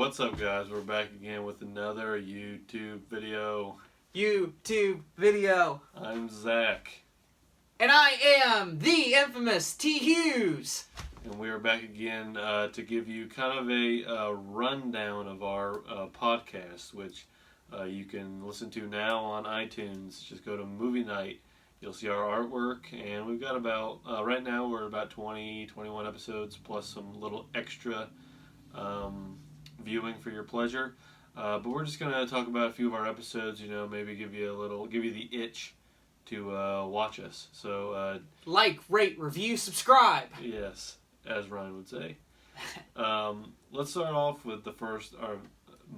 What's up, guys? We're back again with another YouTube video. I'm Zach. And I am the infamous T. Hughes. And we are back again to give you kind of a rundown of our podcast, which you can listen to now on iTunes. Just go to Movie Night. You'll see our artwork, and we've got about, right now we're about 21 episodes, plus some little extra viewing for your pleasure. But we're just going to talk about a few of our episodes, maybe give you the itch to watch us. So like, rate, review, subscribe. Yes, as Ryan would say. Let's start off with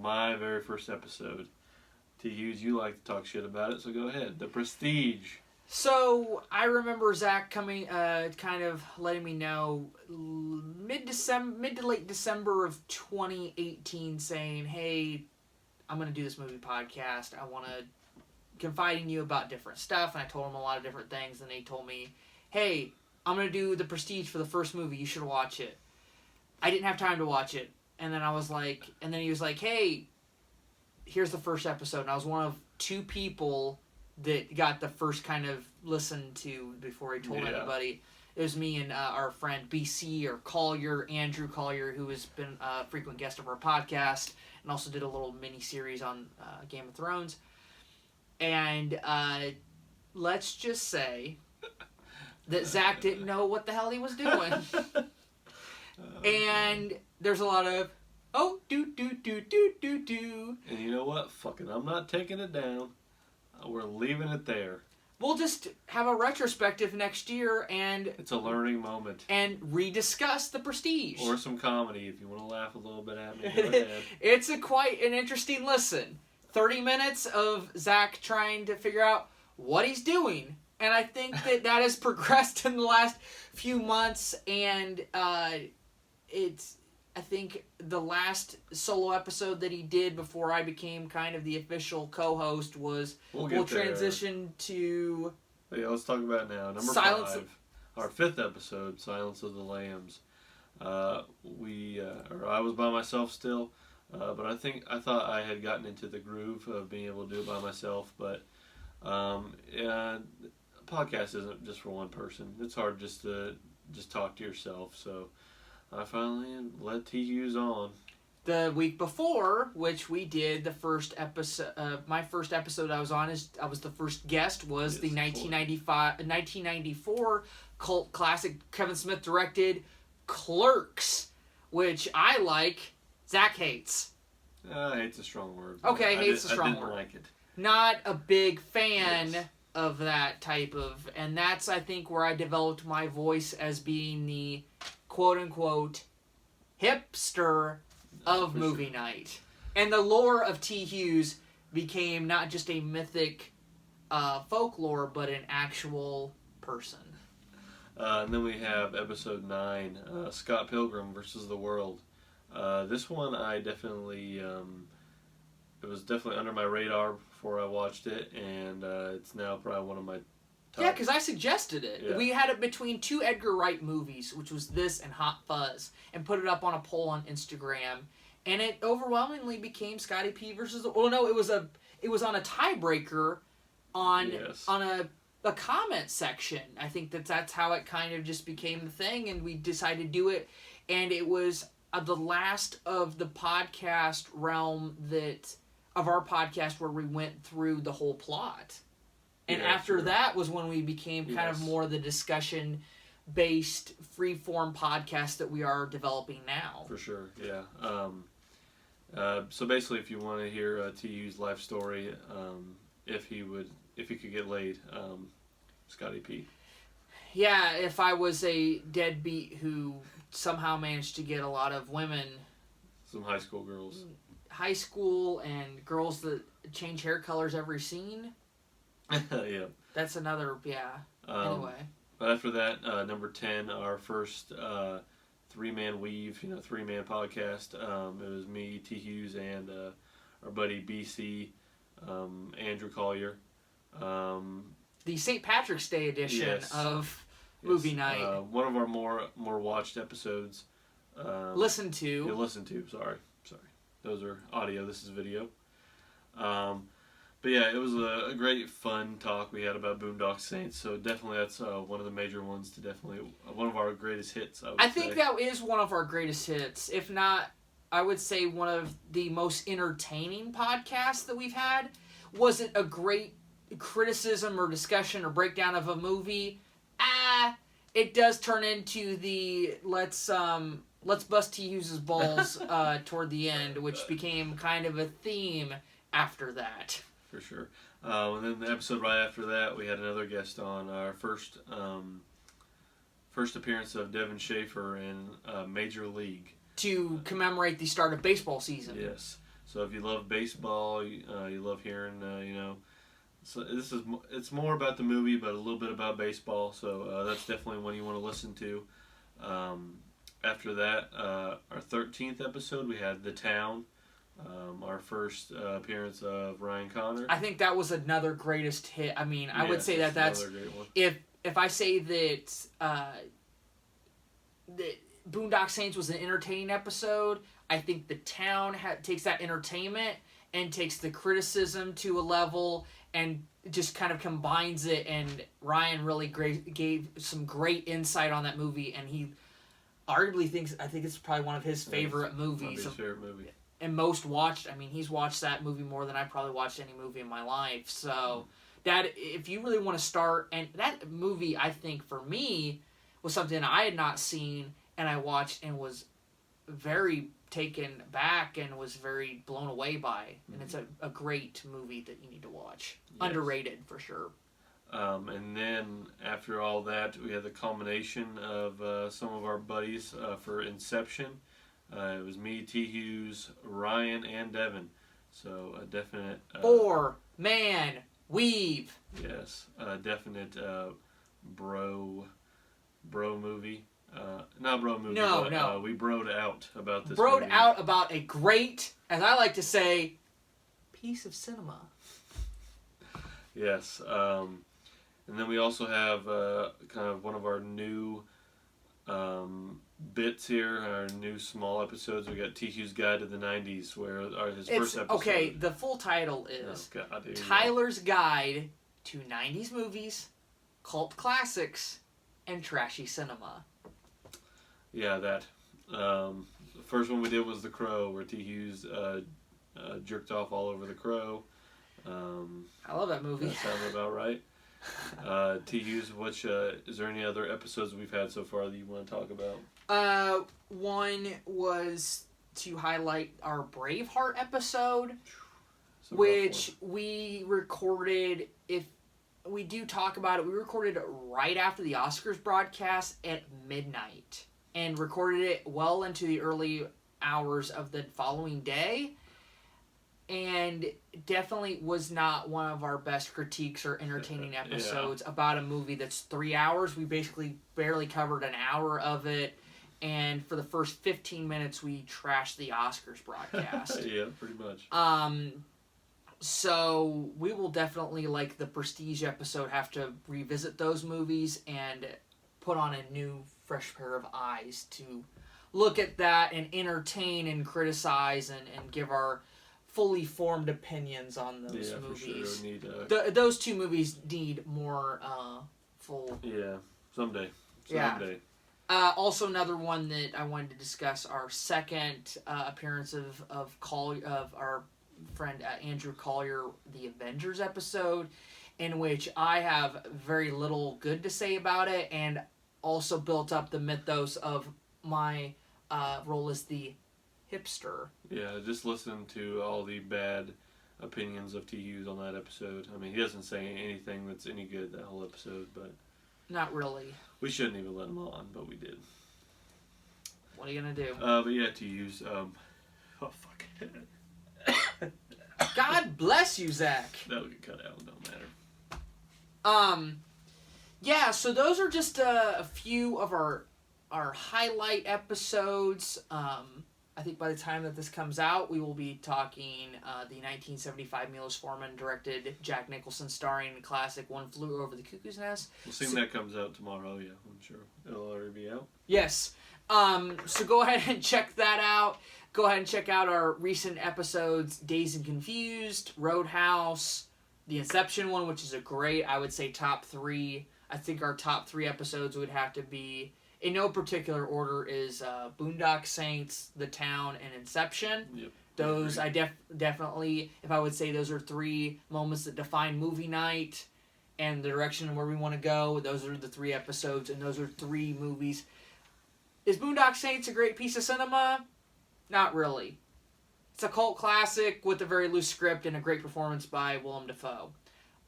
my very first episode. T. Hughes, you like to talk shit about it, so go ahead. The Prestige. So, I remember Zach coming, kind of letting me know mid to late December of 2018, saying, hey, I'm going to do this movie podcast. I want to confide in you about different stuff. And I told him a lot of different things. And they told me, hey, I'm going to do The Prestige for the first movie. You should watch it. I didn't have time to watch it. And then he was like, hey, here's the first episode. And I was one of two people that got the first kind of listen to before he told anybody. It was me and our friend BC or Collier, Andrew Collier, who has been a frequent guest of our podcast and also did a little mini-series on Game of Thrones. And let's just say that Zach didn't know what the hell he was doing. And there's a lot of, do. And you know what? Fuck it. I'm not taking it down. We're leaving it there. We'll just have a retrospective next year and... It's a learning moment. And rediscuss The Prestige. Or some comedy if you want to laugh a little bit at me. Go ahead. It's quite an interesting listen. 30 minutes of Zach trying to figure out what he's doing. And I think that has progressed in the last few months. And I think the last solo episode that he did before I became kind of the official co-host was we'll transition to... Yeah, let's talk about it now. Number 5, our 5th episode, Silence of the Lambs. I was by myself still, but I thought I had gotten into the groove of being able to do it by myself. But a podcast isn't just for one person. It's hard just to talk to yourself. So I finally let T. Hughes on. The week before, which we did the first episode, my first episode I was on, I was the first guest, was the 1994 cult classic Kevin Smith directed Clerks, which I like. Zach hates. Hate's a strong word. Okay, hate's a strong word. I didn't like it. Not a big fan of that type of, and that's, I think, where I developed my voice as being the quote-unquote hipster of movie night. And the lore of T. Hughes became not just a mythic folklore, but an actual person. And then we have episode 9, Scott Pilgrim versus the World. This one I definitely, it was definitely under my radar before I watched it, and it's now probably one of my top. Yeah, because I suggested it. Yeah. We had it between 2 Edgar Wright movies, which was this and Hot Fuzz, and put it up on a poll on Instagram, and it overwhelmingly became Scotty P versus the... Well, no, it was on a tiebreaker on a comment section. I think that's how it kind of just became the thing, and we decided to do it, and it was the last of the podcast realm of our podcast where we went through the whole plot. And after that was when we became kind of more the discussion-based, free-form podcast that we are developing now. For sure, yeah. So basically, if you want to hear T.U.'s life story, if he could get laid, Scotty P. Yeah, if I was a deadbeat who somehow managed to get a lot of women... Some high school girls. High school and girls that change hair colors every scene... Yeah. That's another, anyway. But after that, number 10, our first 3-man weave, 3-man podcast. It was me, T. Hughes, and our buddy BC, Andrew Collier. The St. Patrick's Day edition of Movie Night. One of our more watched episodes. Listen to. Listen to, sorry. Those are audio. This is video. But yeah, it was a great fun talk we had about Boondock Saints. So definitely that's one of the major ones to definitely one of our greatest hits. I think that is one of our greatest hits. If not, I would say one of the most entertaining podcasts that we've had. Was it a great criticism or discussion or breakdown of a movie? It does turn into the let's bust T-Hugh's balls toward the end, which became kind of a theme after that. For sure. And then the episode right after that, we had another guest on, our first appearance of Devin Schaefer in Major League. To commemorate the start of baseball season. Yes. So if you love baseball, you love hearing, so it's more about the movie, but a little bit about baseball. So that's definitely one you want to listen to. After that, our 13th episode, we had The Town. Our first appearance of Ryan Connor. I think that was another greatest hit. I mean, I would say that's if I say that that Boondock Saints was an entertaining episode, I think The Town takes that entertainment and takes the criticism to a level and just kind of combines it. And Ryan really gave some great insight on that movie, and he arguably I think it's probably one of his favorite movies. His favorite movie. And most watched. I mean, he's watched that movie more than I probably watched any movie in my life. So that if you really want to start, and that movie, I think for me was something I had not seen, and I watched and was very taken back and was very blown away by. And it's a great movie that you need to watch. Yes. Underrated for sure. And then after all that, we had the culmination of some of our buddies for Inception. It was me, T-Hughes, Ryan, and Devin. So a definite... 4-man weave. Yes. A definite bro movie. Not bro movie, No. We broed out about this Broed movie. out about a great, as I like to say, piece of cinema. Yes. And then we also have kind of one of our new... bits here, our new small episodes. We got T-Hugh's Guide to the 90s, where his first episode. Okay, the full title is Tyler's Guide to 90s Movies, Cult Classics, and Trashy Cinema. Yeah, that. The first one we did was The Crow, where T-Hughes jerked off all over The Crow. I love that movie. That sounds about right. T-Hughes, is there any other episodes we've had so far that you want to talk about? One was to highlight our Braveheart episode, which we recorded. If we do talk about it, we recorded right after the Oscars broadcast at midnight and recorded it well into the early hours of the following day. And definitely was not one of our best critiques or entertaining episodes about a movie that's 3 hours. We basically barely covered an hour of it. And for the first 15 minutes, we trashed the Oscars broadcast. Yeah, pretty much. So we will definitely, like the Prestige episode, have to revisit those movies and put on a new, fresh pair of eyes to look at that and entertain and criticize and give our fully formed opinions on those movies. For sure. Those two movies need more full. Yeah, someday. Yeah. Also, another one that I wanted to discuss: our second appearance of our friend Andrew Collier, the Avengers episode, in which I have very little good to say about it, and also built up the mythos of my role as the hipster. Yeah, just listen to all the bad opinions of T-Hughes on that episode. I mean, he doesn't say anything that's any good that whole episode, but... Not really. We shouldn't even let him on, but we did. What are you gonna do? But yeah, T-Hughes, oh, fuck. God bless you, Zach. That'll get cut out, don't matter. Yeah, so those are just a few of our highlight episodes. I think by the time that this comes out, we will be talking the 1975 Milos Forman directed Jack Nicholson starring the classic One Flew Over the Cuckoo's Nest. We'll see when that comes out tomorrow, yeah, I'm sure it'll already be out. Yes. So go ahead and check that out. go ahead and check out our recent episodes, Dazed and Confused, Roadhouse, the Inception one, which is a great, I would say, top 3. I think our top 3 episodes would have to be, in no particular order, is Boondock Saints, The Town, and Inception. Yep. Those, I definitely, if I would say those are 3 moments that define movie night and the direction where we want to go, those are the 3 episodes, and those are 3 movies. Is Boondock Saints a great piece of cinema? Not really. It's a cult classic with a very loose script and a great performance by Willem Dafoe.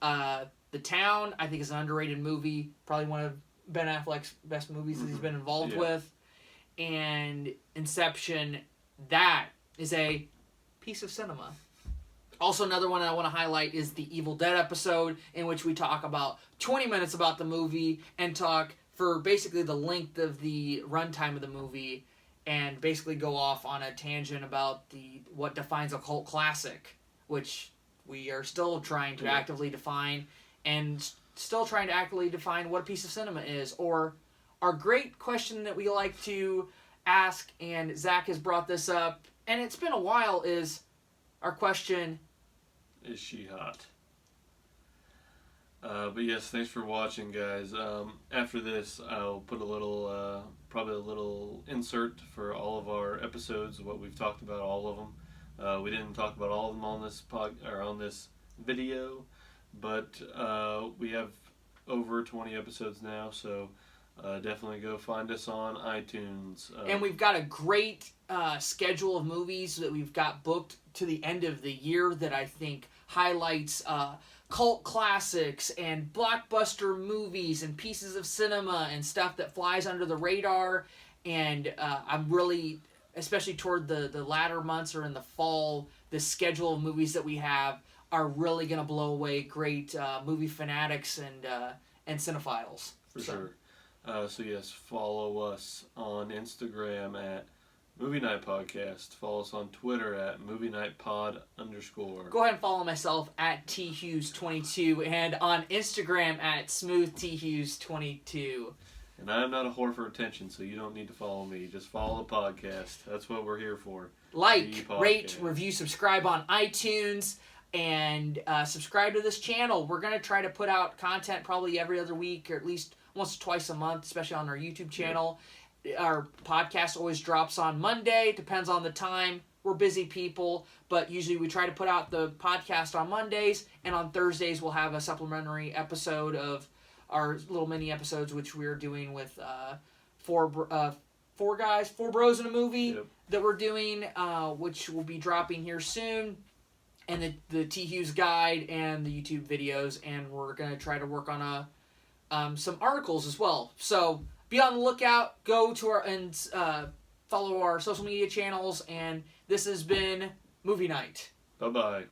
The Town, I think, is an underrated movie. Probably one of Ben Affleck's best movies that he's been involved with. And Inception, that is a piece of cinema. Also, another one I want to highlight is the Evil Dead episode, in which we talk about 20 minutes about the movie and talk for basically the length of the runtime of the movie, and basically go off on a tangent about what defines a cult classic, which we are still trying to actively define, and still trying to actively define what a piece of cinema is. Or our great question that we like to ask, and Zach has brought this up, and it's been a while, is our question, is she hot? But yes, thanks for watching, guys. After this, I'll put a little, probably a little insert for all of our episodes, what we've talked about, all of them. We didn't talk about all of them on this on this video, but we have over 20 episodes now, so definitely go find us on iTunes. And we've got a great schedule of movies that we've got booked to the end of the year that I think highlights cult classics and blockbuster movies and pieces of cinema and stuff that flies under the radar. And I'm really, especially toward the latter months or in the fall, the schedule of movies that we have are really going to blow away great movie fanatics and cinephiles. For sure. So yes, follow us on Instagram at Movie Night Podcast. Follow us on Twitter at Movie Night Pod _. Go ahead and follow myself at thughes22 and on Instagram at smooththughes22. And I am not a whore for attention, so you don't need to follow me. Just follow the podcast. That's what we're here for. Like, rate, review, subscribe on iTunes, and subscribe to this channel. We're going to try to put out content probably every other week, or at least once or twice a month, especially on our YouTube channel. Our podcast always drops on Monday. Depends on the time. We're busy people, but usually we try to put out the podcast on Mondays, and on Thursdays we'll have a supplementary episode of our little mini episodes, which we're doing with four bros in a movie that we're doing, which will be dropping here soon, and the T. Hughes guide and the YouTube videos, and we're going to try to work on some articles as well. So be on the lookout. Go to our and follow our social media channels. And this has been Movie Night. Bye-bye.